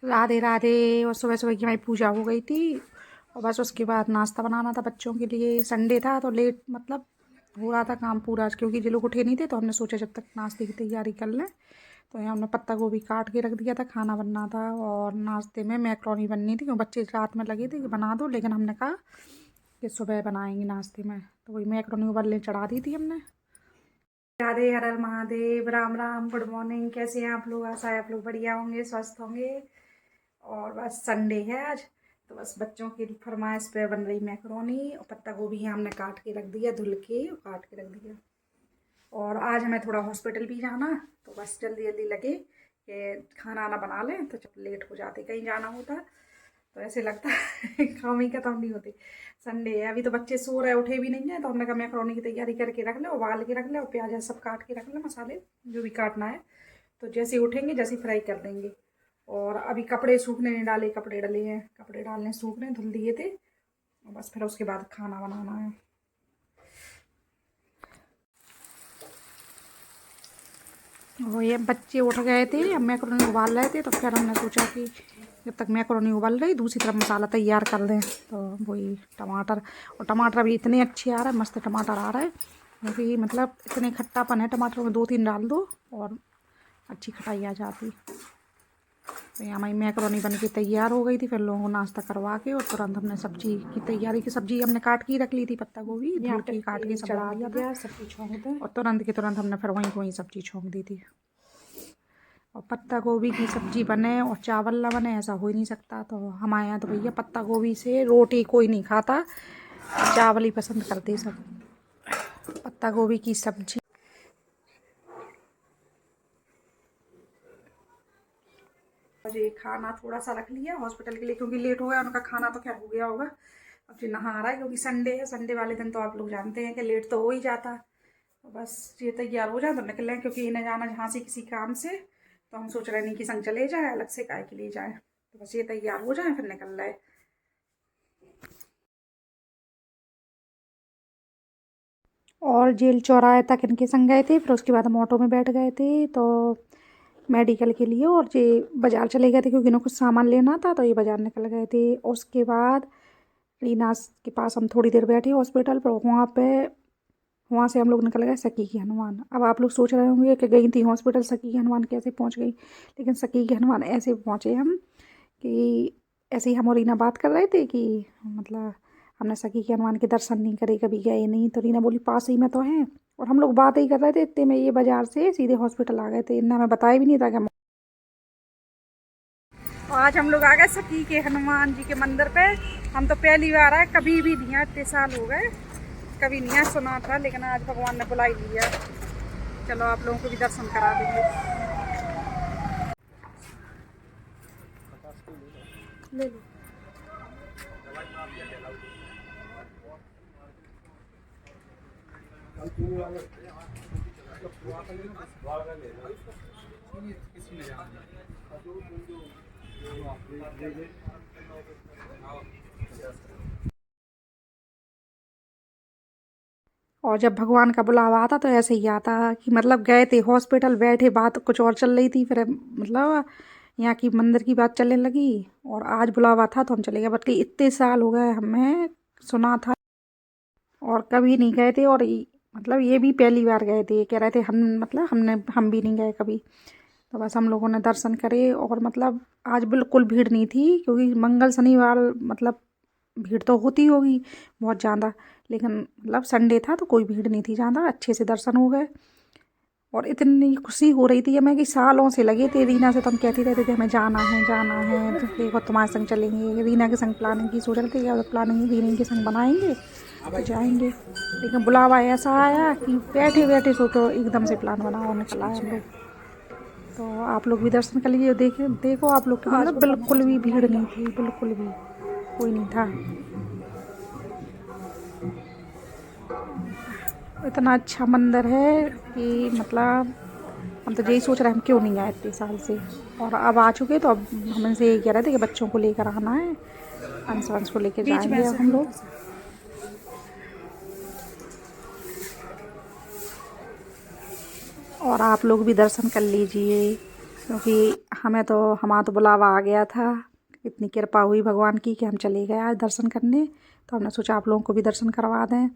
राधे राधे। और सुबह सुबह की हमारी पूजा हो गई थी और बस उसके बाद नाश्ता बनाना था बच्चों के लिए। संडे था तो लेट मतलब हो रहा था काम पूरा आज, क्योंकि ये लोग उठे नहीं थे तो हमने सोचा जब तक नाश्ते की तैयारी कर लें। तो यहाँ हमने पत्ता गोभी काट के रख दिया था, खाना बनना था और नाश्ते में मैक्रोनी बननी थी, क्योंकि बच्चे रात में लगे थे कि बना दो, लेकिन हमने कहा कि सुबह बनाएंगे नाश्ते में। तो वही मैक्रोनी उबलने चढ़ा दी थी हमने। राधे, हर हर महादेव, राम राम, गुड मॉर्निंग। कैसे हैं आप लोग? आशा है आप लोग बढ़िया होंगे, स्वस्थ होंगे। और बस संडे है आज, तो बस बच्चों की फरमाइश पे बन रही मैक्रोनी। और पत्ता गोभी है हमने काट के रख दिया, धुल के काट के रख दिया। और आज हमें थोड़ा हॉस्पिटल भी जाना, तो बस जल्दी जल्दी लगे कि खाना आना बना लें, तो जब लेट हो जाते कहीं जाना होता तो ऐसे लगता है काम ही खत्म नहीं होते। संडे है, अभी तो बच्चे सो रहे, उठे भी नहीं है, तो हमने कहा मैक्रोनी की तैयारी करके रख ले, उबाल के रख ले और प्याज सब काट के रख ले, मसाले जो भी काटना है, तो जैसे ही उठेंगे जैसे फ्राई कर देंगे। और अभी कपड़े सूखने नहीं डाले, कपड़े डले हैं, कपड़े डालने सूखने धुल दिए थे, और बस फिर उसके बाद खाना बनाना है। वो ये बच्चे उठ गए थे, अब मैक्रोनी उबाल रहे थे, तो फिर हमने सोचा कि जब तक मैक्रोनी उबल रही दूसरी तरफ मसाला तैयार कर दें। तो वही टमाटर, और टमाटर भी इतने अच्छे आ रहे हैं, मस्त टमाटर आ रहे हैं, क्योंकि मतलब इतने खट्टापन है टमाटर में, 2-3 डाल दो और अच्छी खटाई आ जाती। तो यहाँ हमारी मैक्रोनी बन के तैयार हो गई थी। फिर लोगों को नाश्ता करवा के और तुरंत हमने सब्जी की तैयारी की। सब्जी हमने काट के रख ली थी, पत्ता गोभी धुल के काट के सब चढ़ा दिया, सब्जी छोंक दें, और तुरंत के तुरंत हमने फिर वहीं सब्जी छोंक दी थी। और पत्ता गोभी की सब्जी बने और चावल ना बने, ऐसा हो ही नहीं सकता। तो हमारे यहाँ तो भैया पत्ता गोभी से रोटी कोई नहीं खाता, चावल ही पसंद करते सब। पत्ता गोभी की सब्जी। मुझे खाना थोड़ा सा रख लिया हॉस्पिटल के लिए, क्योंकि लेट हो गया, उनका खाना तो क्या हो गया होगा। अब जो नहा रहा है, क्योंकि संडे है, संडे वाले दिन तो आप लोग जानते हैं कि लेट तो हो ही जाता। तो बस ये तैयार हो जाए तो निकलें, क्योंकि इन्हें जाना झांसी किसी काम से, तो हम सोच रहे नहीं कि संग चले जाए, अलग से काय के लिए जाए। तो बस ये तैयार हो जाए फिर निकल रहे। और जेल चौराहे तक इनके संग गए थे, फिर उसके बाद हम ऑटो में बैठ गए थे तो मेडिकल के लिए, और ये बाज़ार चले गए थे क्योंकि इन्हें कुछ सामान लेना था, तो ये बाज़ार निकल गए थे। उसके बाद रीना के पास हम थोड़ी देर बैठे हॉस्पिटल पर, वहाँ से हम लोग निकल गए सकी की हनुमान। अब आप लोग सोच रहे होंगे कि गई थी हॉस्पिटल, सकी की हनुमान कैसे पहुँच गई। लेकिन सकी की हनुमान ऐसे पहुँचे हम कि ऐसे ही हम और रीना बात कर रहे थे कि मतलब हमने सकी के हनुमान के दर्शन नहीं करे, कभी गए नहीं। तो रीना बोली पास ही में तो हैं, और हम लोग बात ही कर रहे थे, इतने में ये बाज़ार से सीधे हॉस्पिटल आ गए थे। इन्हें हमें बताया भी नहीं था कि हम। आज हम लोग आ गए सकी के हनुमान जी के मंदिर पे। हम तो पहली बार आए, कभी भी नहीं आए, इतने साल हो गए कभी नहीं आए, सुना था, लेकिन आज भगवान ने बुला ही लिया। चलो आप लोगों को भी दर्शन करा देंगे। ले लो। और जब भगवान का बुलावा आता तो ऐसे ही आता कि मतलब गए थे हॉस्पिटल, बैठे बात कुछ और चल रही थी, फिर मतलब यहाँ की मंदिर की बात चलने लगी, और आज बुलावा था तो हम चले गए। बल्कि इतने साल हो गए हमें, सुना था और कभी नहीं गए थे। और मतलब ये भी पहली बार गए थे, कह रहे थे हम, मतलब हम भी नहीं गए कभी। तो बस हम लोगों ने दर्शन करे, और मतलब आज बिल्कुल भीड़ नहीं थी, क्योंकि मंगल शनिवार मतलब भीड़ तो होती होगी बहुत ज़्यादा, लेकिन मतलब संडे था तो कोई भीड़ नहीं थी ज़्यादा, अच्छे से दर्शन हो गए। और इतनी खुशी हो रही थी हमें कि सालों से लगे थे रीना से, तो हम कहते रहते थे हमें जाना है जाना है, तो देखो तुम्हारे संग चलेंगे। रीना के संग प्लानिंग की, सोच रहे थे कि प्लानिंग रीना के संग बनाएंगे तो जाएंगे, लेकिन बुलावा ऐसा आया कि बैठे बैठे सोचो एकदम से प्लान बना और निकल आए हम लोग। तो आप लोग भी दर्शन कर लीजिए। देखो आप लोग के मतलब बिल्कुल भी भीड़ नहीं थी, बिल्कुल भी कोई नहीं था। इतना अच्छा मंदिर है कि मतलब हम तो यही सोच रहे हैं हम क्यों नहीं आए इतने साल से। और अब आ चुके, तो अब हम इनसे यही कह रहे थे कि बच्चों को लेकर आना है, अंश को लेकर जाएंगे अब हम लोग। और आप लोग भी दर्शन कर लीजिए, क्योंकि हमारा तो बुलावा आ गया था। इतनी कृपा हुई भगवान की कि हम चले गए आज दर्शन करने, तो हमने सोचा आप लोगों को भी दर्शन करवा दें।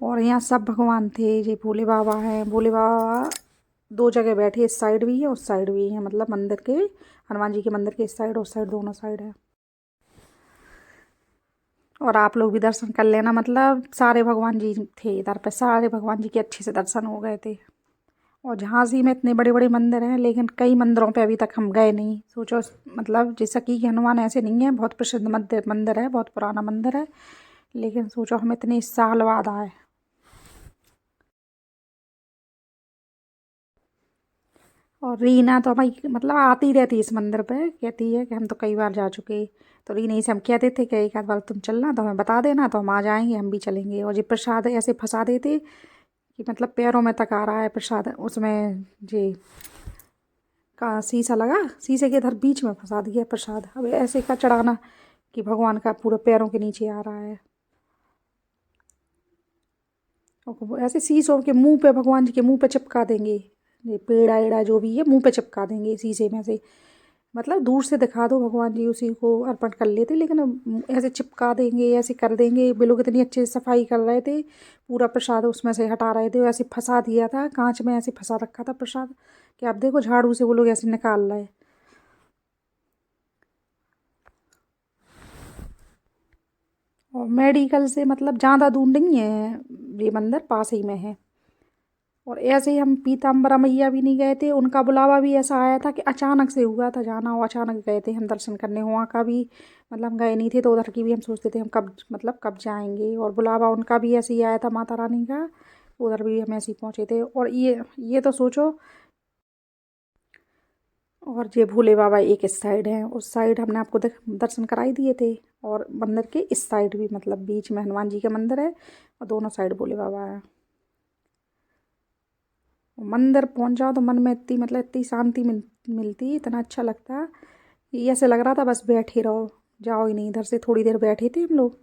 और यहाँ सब भगवान थे, ये भोले बाबा हैं। भोले बाबा 2 जगह बैठे, इस साइड भी है उस साइड भी है, मतलब मंदिर के, हनुमान जी के मंदिर के इस साइड उस साइड दोनों साइड है। और आप लोग भी दर्शन कर लेना, मतलब सारे भगवान जी थे इधर पे, सारे भगवान जी के अच्छे से दर्शन हो गए थे। और झांसी में इतने बड़े बड़े मंदिर हैं, लेकिन कई मंदिरों पे अभी तक हम गए नहीं। सोचो, मतलब जैसा कि हनुमान ऐसे नहीं है, बहुत प्रसिद्ध मंदिर है, बहुत पुराना मंदिर है, लेकिन सोचो हम इतने साल बाद आए। और रीना तो भाई मतलब आती रहती है इस मंदिर पे, कहती है कि हम तो कई बार जा चुके। तो रीना से हम कहते थे कि एक आध बार तुम चलना तो हमें बता देना, तो हम आ जाएंगे, हम भी चलेंगे। और ये प्रसाद ऐसे फंसा देते कि मतलब पैरों में तक आ रहा है प्रसाद, उसमें जी का शीशा लगा, शीशे के इधर बीच में फंसा दिया प्रसाद। अब ऐसे का चढ़ाना कि भगवान का पूरे पैरों के नीचे आ रहा है। और ऐसे शीशों के मुंह पे, भगवान जी के मुंह पे चिपका देंगे, ये पेड़ा एड़ा जो भी है मुंह पे चिपका देंगे शीशे में से। मतलब दूर से दिखा दो भगवान जी उसी को अर्पण कर लेते, लेकिन ऐसे चिपका देंगे, ऐसे कर देंगे। वे लोग इतनी अच्छे से सफाई कर रहे थे, पूरा प्रसाद उसमें से हटा रहे थे, ऐसे फंसा दिया था, कांच में ऐसे फंसा रखा था प्रसाद कि आप देखो झाड़ू से वो लोग ऐसे निकाल रहे। और मेडिकल से मतलब ज़्यादा दूर नहीं है, ये मंदिर पास ही में है। और ऐसे ही हम पीताम्बरा मैया भी नहीं गए थे, उनका बुलावा भी ऐसा आया था कि अचानक से हुआ था जाना, और अचानक गए थे हम दर्शन करने। वहाँ का भी मतलब गए नहीं थे, तो उधर की भी हम सोचते थे हम कब जाएंगे। और बुलावा उनका भी ऐसे ही आया था माता रानी का, उधर भी हम ऐसे ही पहुँचे थे। और ये तो सोचो। और ये भोले बाबा एक इस साइड हैं, उस साइड हमने आपको दर्शन कराई दिए थे। और मंदिर के इस साइड भी, मतलब बीच में हनुमान जी का मंदिर है और दोनों साइड भोले बाबा है। मंदिर पहुंच जाओ तो मन में इतनी मतलब इतनी शांति मिलती, इतना अच्छा लगता। ये ऐसे लग रहा था बस बैठे रहो, जाओ ही नहीं। इधर से थोड़ी देर बैठे थे हम लोग।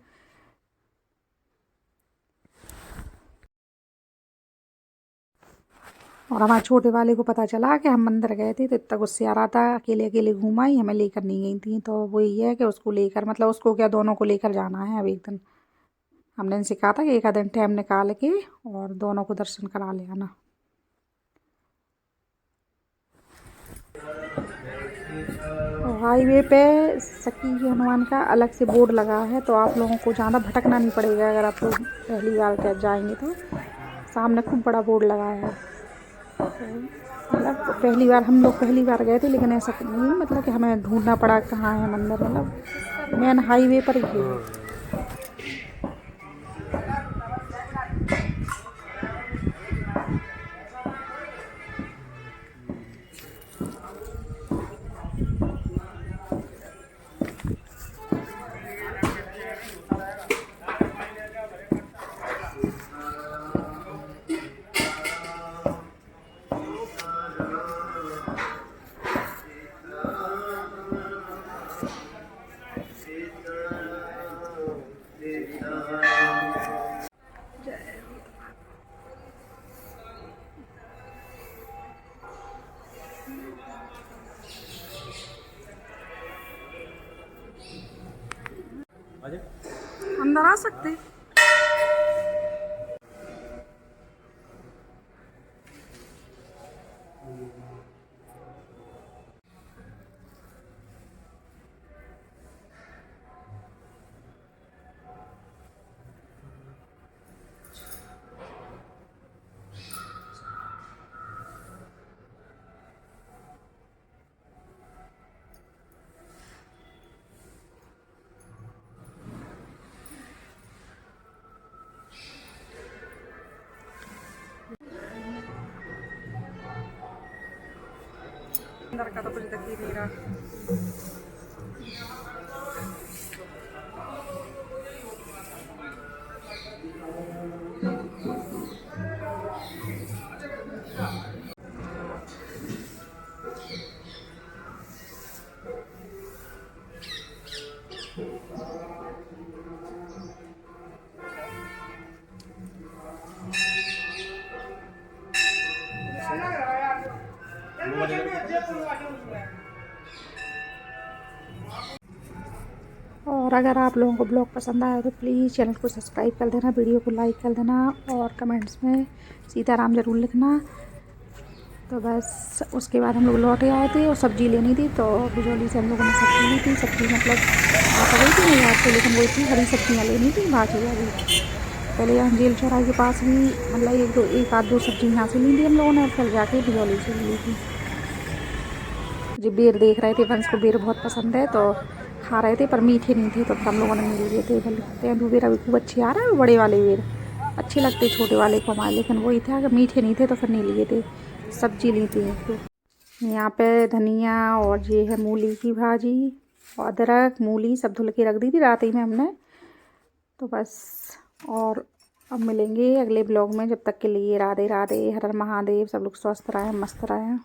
और हमारे छोटे वाले को पता चला कि हम मंदिर गए थे, तो इतना गुस्से आ रहा था, अकेले अकेले घूमा ही, हमें लेकर नहीं गई थी। तो वो ये है कि उसको लेकर, मतलब उसको क्या, दोनों को लेकर जाना है अब एक दिन। हमने इनसे कहा था कि एक आध दिन टाइम निकाल के और दोनों को दर्शन करा ले आना। हाईवे पे सखी हनुमान का अलग से बोर्ड लगा है, तो आप लोगों को ज़्यादा भटकना नहीं पड़ेगा अगर आप लोग पहली बार क्या जाएंगे तो। सामने खूब बड़ा बोर्ड लगा है। तो मतलब पहली बार, हम लोग पहली बार गए थे, लेकिन ऐसा नहीं मतलब कि हमें ढूंढना पड़ा कहाँ है मंदिर, मतलब मेन हाईवे पर ही है। अंदर आ सकते। अंदर का तो कुछ दिख ही नहीं रहा। और अगर आप लोगों को ब्लॉग पसंद आया तो प्लीज़ चैनल को सब्सक्राइब कर देना, वीडियो को लाइक कर देना और कमेंट्स में सीताराम ज़रूर लिखना। तो बस उसके बाद हम लोग लौटे आए थे और सब्ज़ी लेनी थी, तो बिजौली से हम लोगों ने सब्ज़ी ली थी। सब्ज़ी मतलब आ गई थी नहीं याद से, लेकिन वही थी, हरी सब्ज़ियाँ लेनी थी भाजी वाली। पहले यहाँ जेल चौराहे के पास भी मतलब एक आध दो सब्ज़ी यहाँ से ली थी हम लोगों ने, और फिर जाके बिजौली से ली थी। जो बेर देख रहे थे, वंश को बेर बहुत पसंद है तो खा रहे थे, पर मीठे नहीं थे, तो हम लोगों ने नहीं लिए थे। बोले तेंदू बेर अभी खूब अच्छे आ रहे हैं, बड़े वाले बेर अच्छे लगते, छोटे वाले को हमारे, लेकिन वही था अगर मीठे नहीं थे तो फिर नहीं लिए थे, सब्जी ली थी। तो यहाँ पे धनिया और ये है मूली की भाजी, अदरक मूली सब धुल के रख दी थी रात ही में हमने। तो बस, और अब मिलेंगे अगले ब्लॉग में, जब तक के लिए राधे राधे, हर हर महादेव, सब लोग स्वस्थ रहें, मस्त रहें।